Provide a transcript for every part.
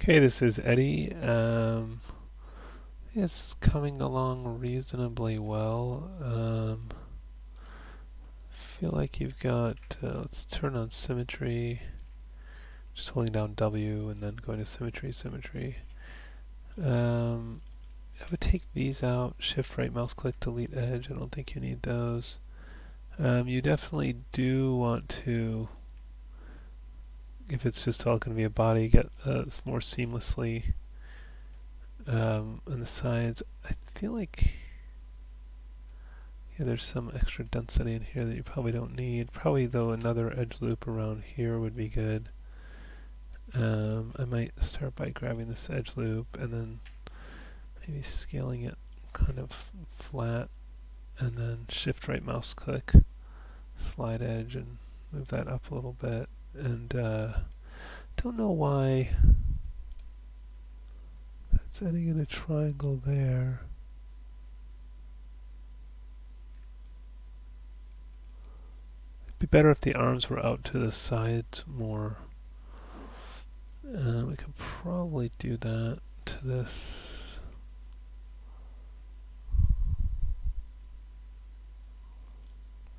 Okay, this is Eddie. It's coming along reasonably well. Feel like you've got, let's turn on symmetry, just holding down W and then going to symmetry, symmetry. I would take these out, shift right mouse click, delete edge. I don't think you need those. You definitely do want to, if it's just all going to be a body, get more seamlessly on the sides. I feel like there's some extra density in here that you probably don't need. Probably though another edge loop around here would be good. I might start by grabbing this edge loop and then maybe scaling it kind of flat and then shift right mouse click, slide edge and move that up a little bit. And don't know why that's ending in a triangle there. It'd be better if the arms were out to the sides more. We could probably do that to this.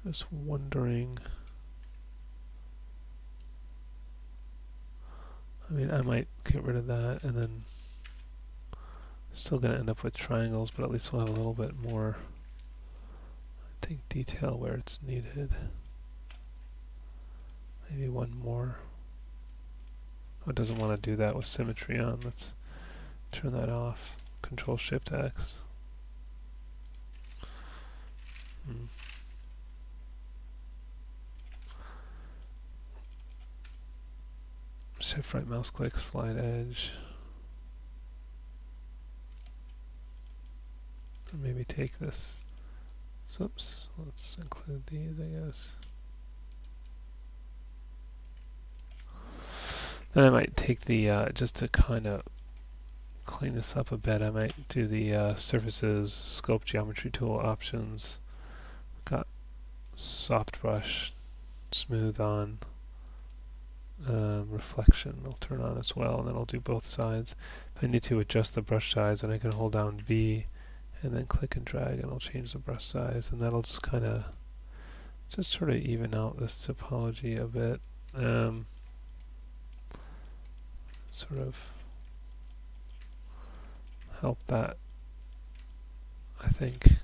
Just wondering. I mean, I might get rid of that and then still going to end up with triangles, but at least we'll have a little bit more, I think, detail where it's needed. Maybe one more. Oh, it doesn't want to do that with symmetry on. Let's turn that off. Control Shift X. Shift right mouse click, slide edge. Or maybe take this. Oops, let's include these, I guess. Then I might take the, just to kind of clean this up a bit, I might do the surfaces, scope geometry tool options. Got soft brush, smooth on, reflection I'll turn on as well, and then I'll do both sides. If I need to adjust the brush size, then I can hold down B and then click and drag and I'll change the brush size, and that'll just kind of just sort of even out this topology a bit. Sort of help that, I think,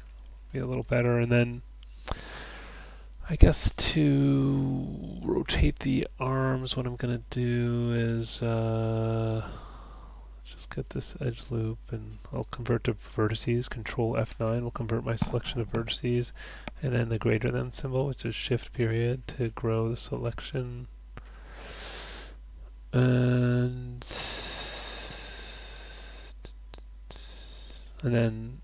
be a little better. And then I guess to rotate the arms, what I'm going to do is just get this edge loop and I'll convert to vertices. Control F9 will convert my selection of vertices, and then the greater than symbol, which is shift period, to grow the selection. And then,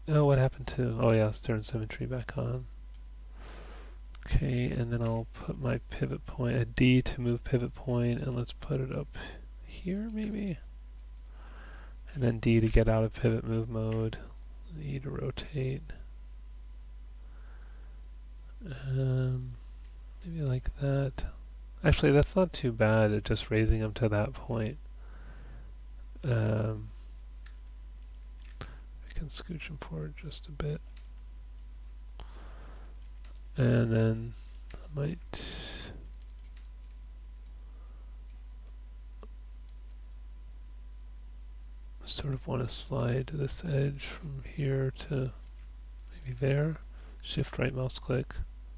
oh, what happened to, oh yeah, let's turn symmetry back on. Okay, and then I'll put my pivot point, a D to move pivot point, and let's put it up here maybe. And then D to get out of pivot move mode, E to rotate. Maybe like that. Actually, that's not too bad at just raising them to that point. We can scooch them forward just a bit. And then I might sort of want to slide this edge from here to maybe there. Shift right mouse click,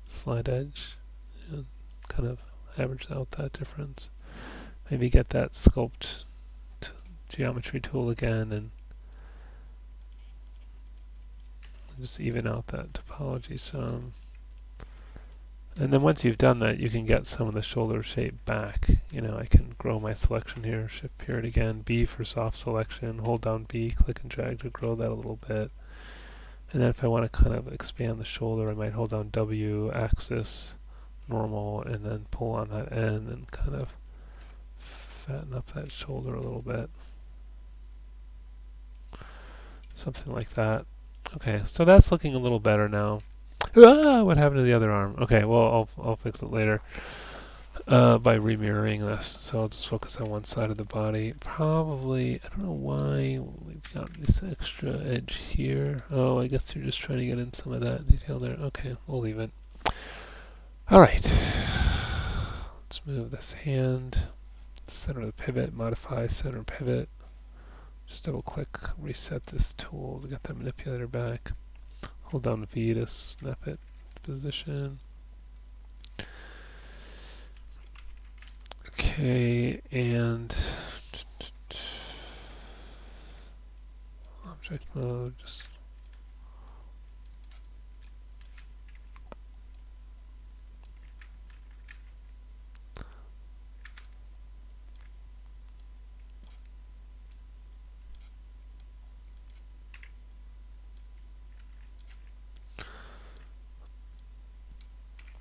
slide edge, and kind of average out that difference. Maybe get that sculpt geometry tool again and just even out that topology some. And then once you've done that, you can get some of the shoulder shape back. You know, I can grow my selection here, shift period again, B for soft selection, hold down B, click and drag to grow that a little bit. And then if I want to kind of expand the shoulder, I might hold down W, axis, normal, and then pull on that end and kind of fatten up that shoulder a little bit. Something like that. Okay, so that's looking a little better now. Ah, what happened to the other arm? Okay, well, I'll fix it later. by remirroring this. So I'll just focus on one side of the body. Probably, I don't know why we've got this extra edge here. Oh, I guess you're just trying to get in some of that detail there. Okay, we'll leave it. Alright, let's move this hand, center the pivot, modify center pivot. Just double click, reset this tool to get that manipulator back. Hold down V to snap it to position. Okay, and object mode, just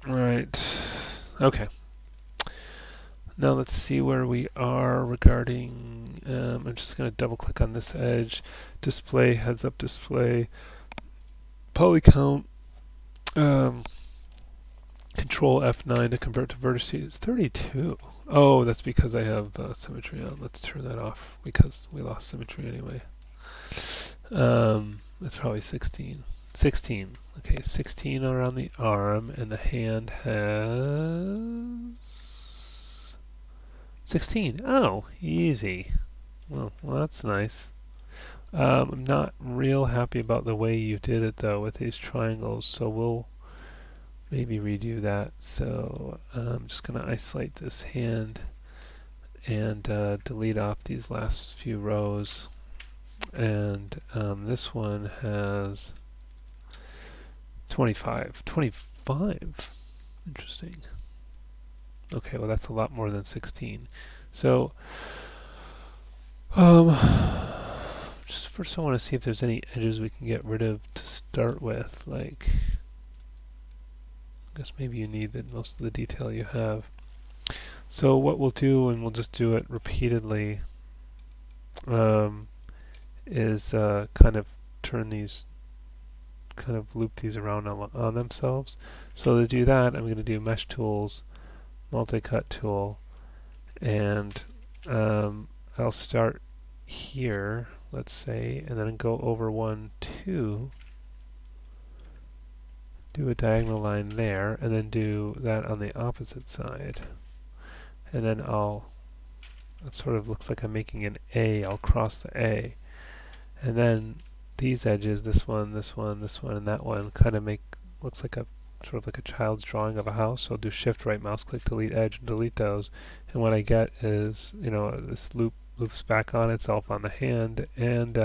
right. Okay. Now let's see where we are regarding, I'm just going to double click on this edge, display, heads up display, poly count, control F9 to convert to vertices, 32. Oh, that's because I have symmetry on. Let's turn that off because we lost symmetry anyway. That's probably 16. 16. Okay, 16 around the arm, and the hand has 16. Oh, easy. Well, that's nice. I'm not real happy about the way you did it though with these triangles, so we'll maybe redo that. So I'm just going to isolate this hand and delete off these last few rows. And this one has 25. 25? Interesting. Okay, well that's a lot more than 16. So, just first I want to see if there's any edges we can get rid of to start with. Like, I guess maybe you need most of the detail you have. So what we'll do, and we'll just do it repeatedly, is kind of turn these, kind of loop these around on themselves. So to do that, I'm going to do Mesh Tools, Multi-Cut Tool, and I'll start here, let's say, and then go over 1, 2, do a diagonal line there, and then do that on the opposite side. And then it sort of looks like I'm making an A, I'll cross the A. And then these edges, this one, this one, this one, and that one, kind of looks like sort of like a child's drawing of a house. So I'll do Shift right mouse click, delete edge, and delete those. And what I get is, this loops back on itself on the hand, and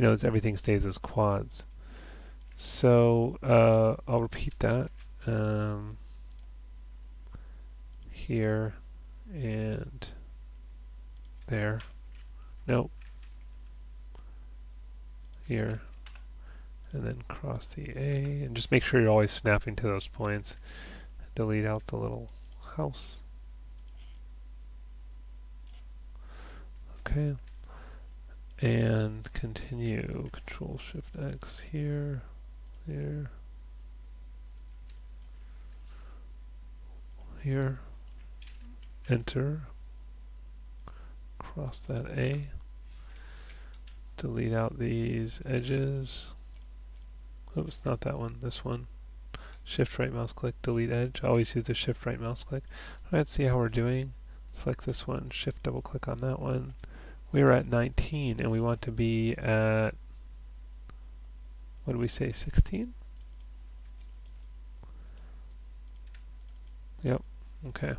everything stays as quads. So I'll repeat that here and there. Nope. Here, and then cross the A, and just make sure you're always snapping to those points. Delete out the little house. Okay, and continue. Control Shift X here, there, here. Enter. Cross that A. Delete out these edges. Oops, not that one, this one. Shift right mouse click, delete edge. Always use the shift right mouse click. Alright, let's see how we're doing. Select this one, shift double click on that one. We're at 19 and we want to be at, what did we say, 16? Yep, okay.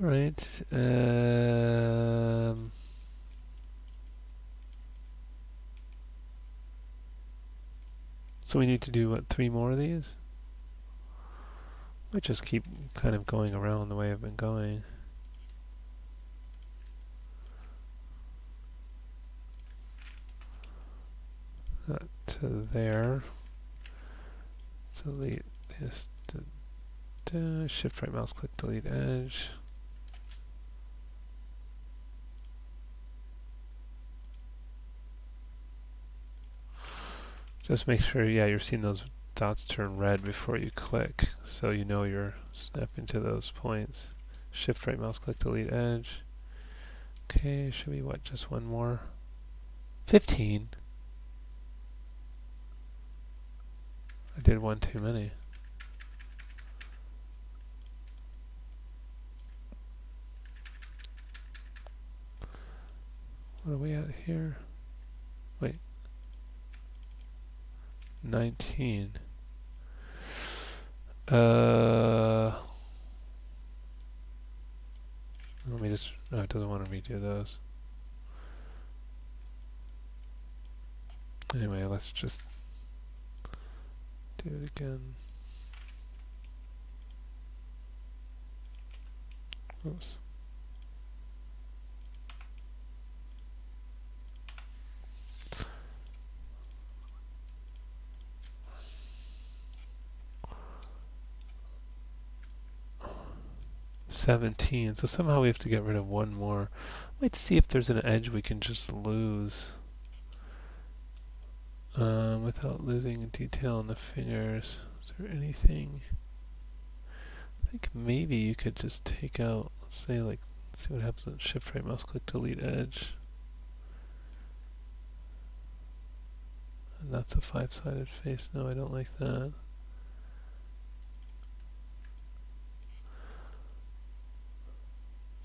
Alright, so we need to do, what, 3 more of these? I just keep kind of going around the way I've been going. That to there. Delete this. Shift right mouse click, delete edge. Just make sure, yeah, you're seeing those dots turn red before you click, so you know you're snapping to those points. Shift right mouse click, delete edge. Okay, should be what, just one more? 15? I did one too many. What are we at here? Wait. 19. Let me just, no, it doesn't want to redo those. Anyway, let's just do it again. Oops. $17. So somehow we have to get rid of one more. Let's see if there's an edge we can just lose without losing detail in the fingers. Is there anything? I think maybe you could just take out, let's say, like, see what happens when shift right mouse click delete edge. And that's a 5-sided face. No, I don't like that.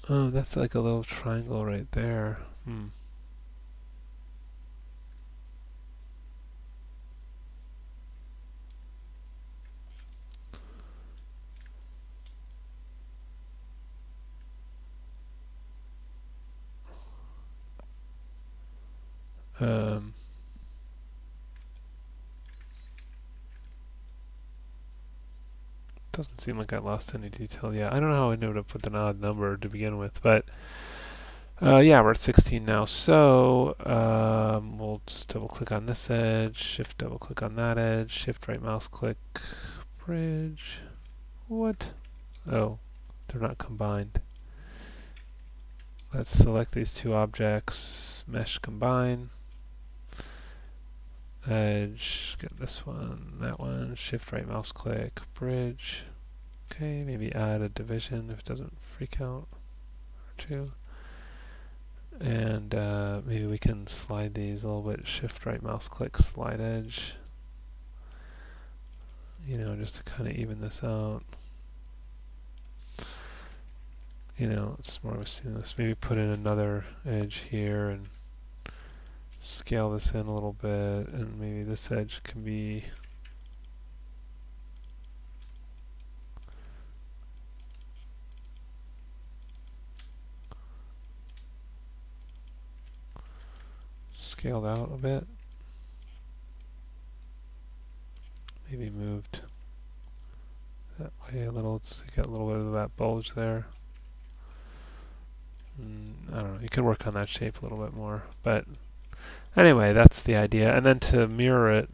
Oh, that's like a little triangle right there. Doesn't seem like I lost any detail. Yeah, I don't know how I ended up with an odd number to begin with, but yeah, we're at 16 now. So we'll just double click on this edge, shift double click on that edge, shift right mouse click, bridge. What? Oh, they're not combined. Let's select these two objects, mesh combine, edge, get this one, that one, shift right mouse click, bridge. Okay, maybe add a division if it doesn't freak out, or two. And maybe we can slide these a little bit, shift right mouse click, slide edge. You know, just to kind of even this out. You know, it's more of a seamless. Maybe put in another edge here and scale this in a little bit, and maybe this edge can be scaled out a bit. Maybe moved that way a little, so you got a little bit of that bulge there. I don't know, you could work on that shape a little bit more, but anyway, that's the idea. And then to mirror it,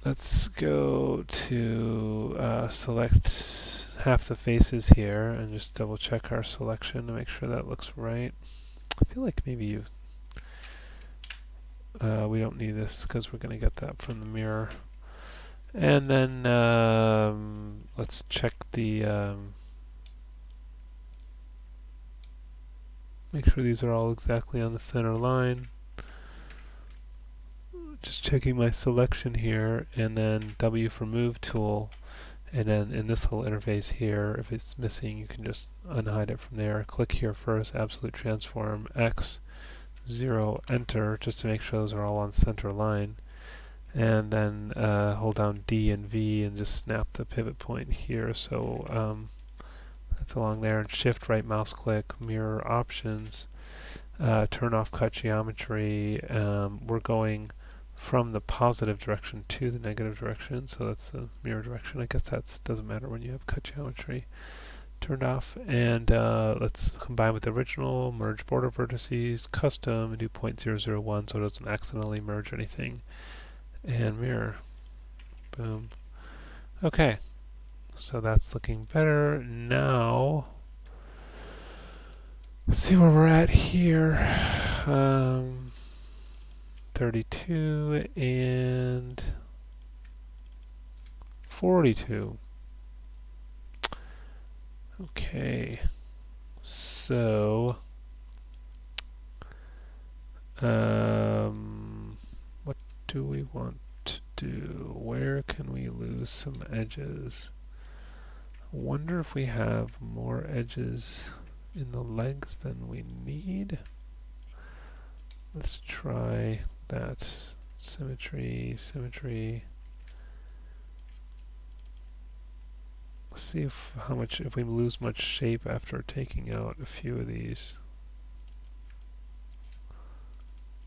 let's go to select half the faces here and just double check our selection to make sure that looks right. I feel like maybe we don't need this because we're going to get that from the mirror. And then let's check the make sure these are all exactly on the center line. Just checking my selection here, and then W for move tool, and then in this whole interface here, if it's missing, you can just unhide it from there. Click here first, absolute transform, X, 0, enter, just to make sure those are all on center line. And then hold down D and V and just snap the pivot point here. So that's along there, and shift right mouse click, mirror options, turn off cut geometry. We're going from the positive direction to the negative direction, so that's the mirror direction. I guess that doesn't matter when you have cut geometry turned off. And let's combine with the original, merge border vertices, custom, and do 0.001 so it doesn't accidentally merge anything, and mirror. Boom. Okay. So that's looking better. Now, let's see where we're at here. 32 and 42. Okay, so what do we want to do? Where can we lose some edges? I wonder if we have more edges in the legs than we need. Let's try that. Symmetry, symmetry. Let's see if we lose much shape after taking out a few of these.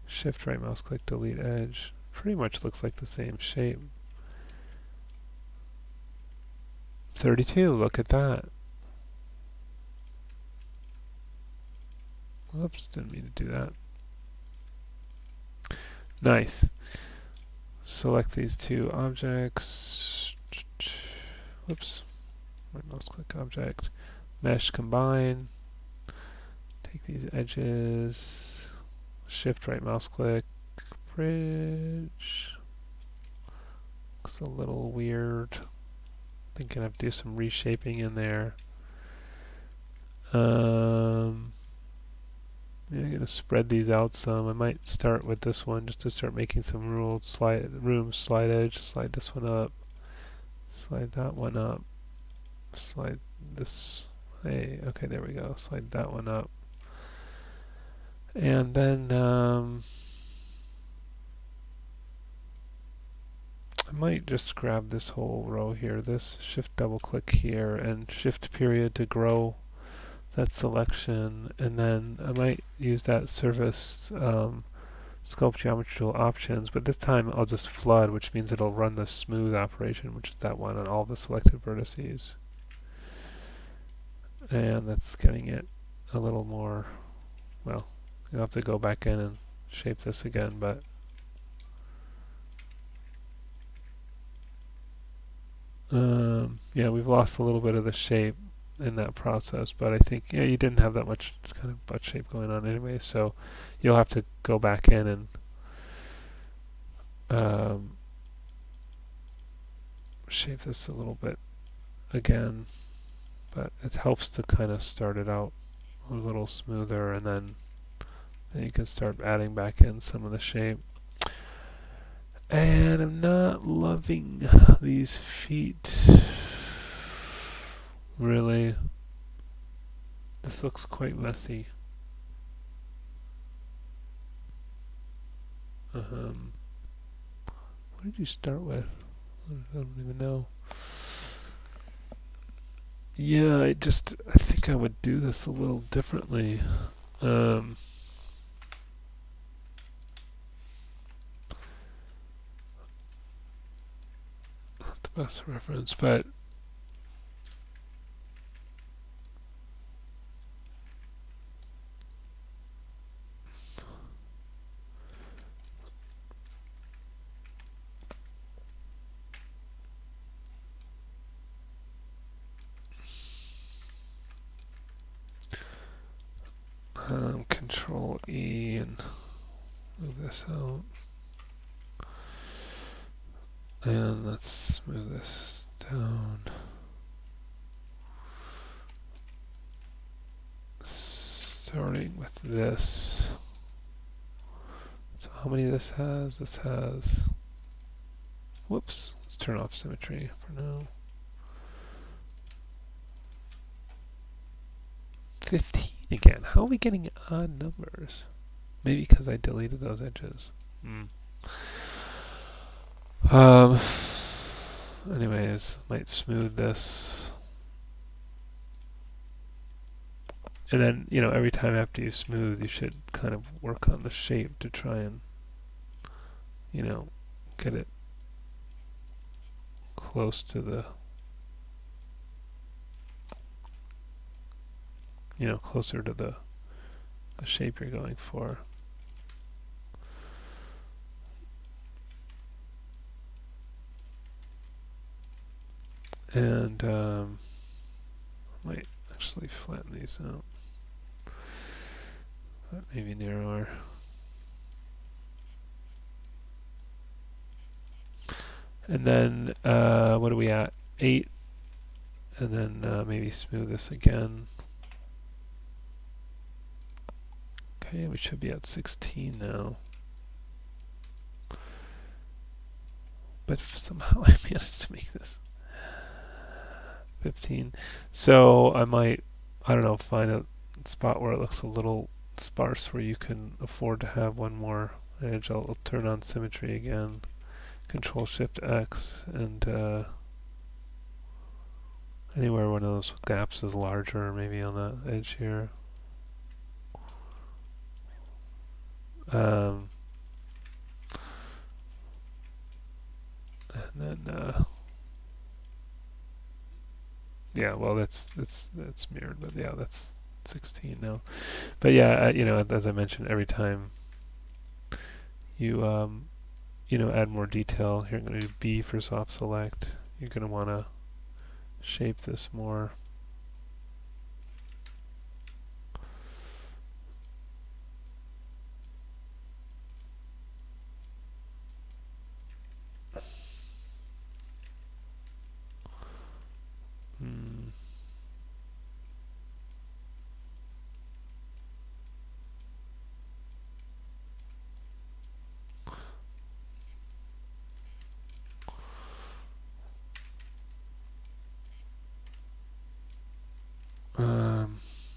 Shift right mouse click, delete edge. Pretty much looks like the same shape. 32, look at that. Whoops, didn't mean to do that. Nice. Select these two objects. Whoops. Right mouse click object. Mesh combine. Take these edges. Shift right mouse click. Bridge. Looks a little weird. Thinking I'd do some reshaping in there. I'm going to spread these out some. I might start with this one just to start making some rooms. Slide edge, slide this one up, slide that one up, slide this. Hey, okay, there we go. Slide that one up, and then I might just grab this whole row here. This shift double click here and shift period to grow that selection, and then I might use that surface sculpt geometry tool options, but this time I'll just flood, which means it'll run the smooth operation, which is that one on all the selected vertices. And that's getting it a little more, well, you'll have to go back in and shape this again, but yeah, we've lost a little bit of the shape in that process, but I think, yeah, you didn't have that much kind of butt shape going on anyway, so you'll have to go back in and shape this a little bit again, but it helps to kind of start it out a little smoother, and then you can start adding back in some of the shape. And I'm not loving these feet. Really, this looks quite messy. What did you start with? I don't even know. Yeah, I think I would do this a little differently. Not the best reference, but Control E and move this out. And let's move this down. Starting with this. So how many this has? This has, whoops, let's turn off symmetry for now. 15 again. How are we getting odd numbers? Maybe because I deleted those edges. Anyways, might smooth this. And then, you know, every time after you smooth, you should kind of work on the shape to try and, you know, get it close to the, you know, closer to the shape you're going for. And I might actually flatten these out. But maybe narrower. And then what are we at? 8. And then maybe smooth this again. Okay, we should be at 16 now. But somehow I managed to make this 15. So I might, I don't know, find a spot where it looks a little sparse where you can afford to have one more edge. I'll turn on symmetry again. Control Shift X, and anywhere one of those gaps is larger, maybe on the edge here. And then yeah, well that's mirrored, but yeah, that's 16 now. But yeah, you know, as I mentioned, every time you you know, add more detail. Here I'm going to do B for soft select. You're going to want to shape this more.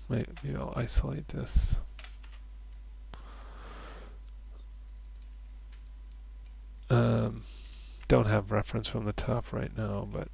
Maybe I'll isolate this. Don't have reference from the top right now, but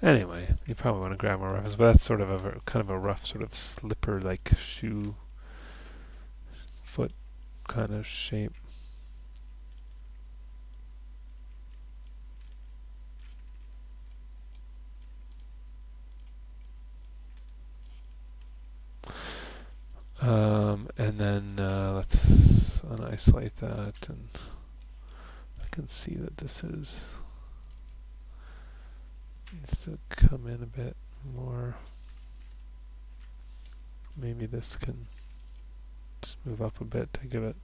anyway, you probably want to grab more reference, but that's sort of a kind of a rough sort of slipper like shoe foot kind of shape. And then let's unisolate that, and I can see that this is needs to come in a bit more. Maybe this can just move up a bit to give it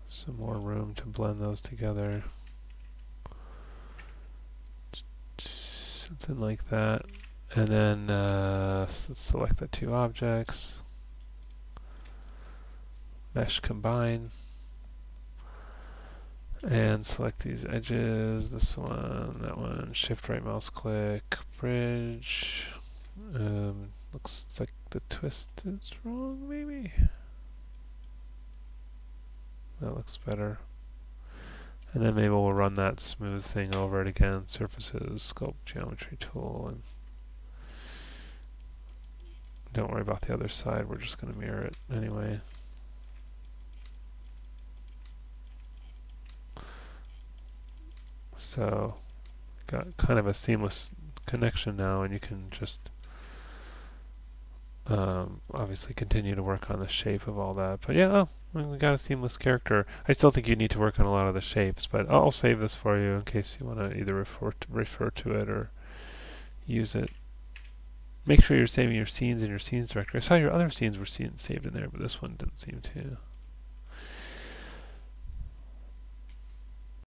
some more room to blend those together. Something like that. And then let's select the two objects. Mesh combine. And select these edges, this one, that one, shift right mouse click, bridge. Looks like the twist is wrong, maybe? That looks better. And then maybe we'll run that smooth thing over it again, surfaces, sculpt, geometry tool, and don't worry about the other side, we're just going to mirror it anyway. So, got kind of a seamless connection now, and you can just obviously continue to work on the shape of all that. But yeah, we got a seamless character. I still think you need to work on a lot of the shapes, but I'll save this for you in case you want to either refer to it or use it. Make sure you're saving your scenes in your scenes directory. I saw your other scenes were saved in there, but this one didn't seem to.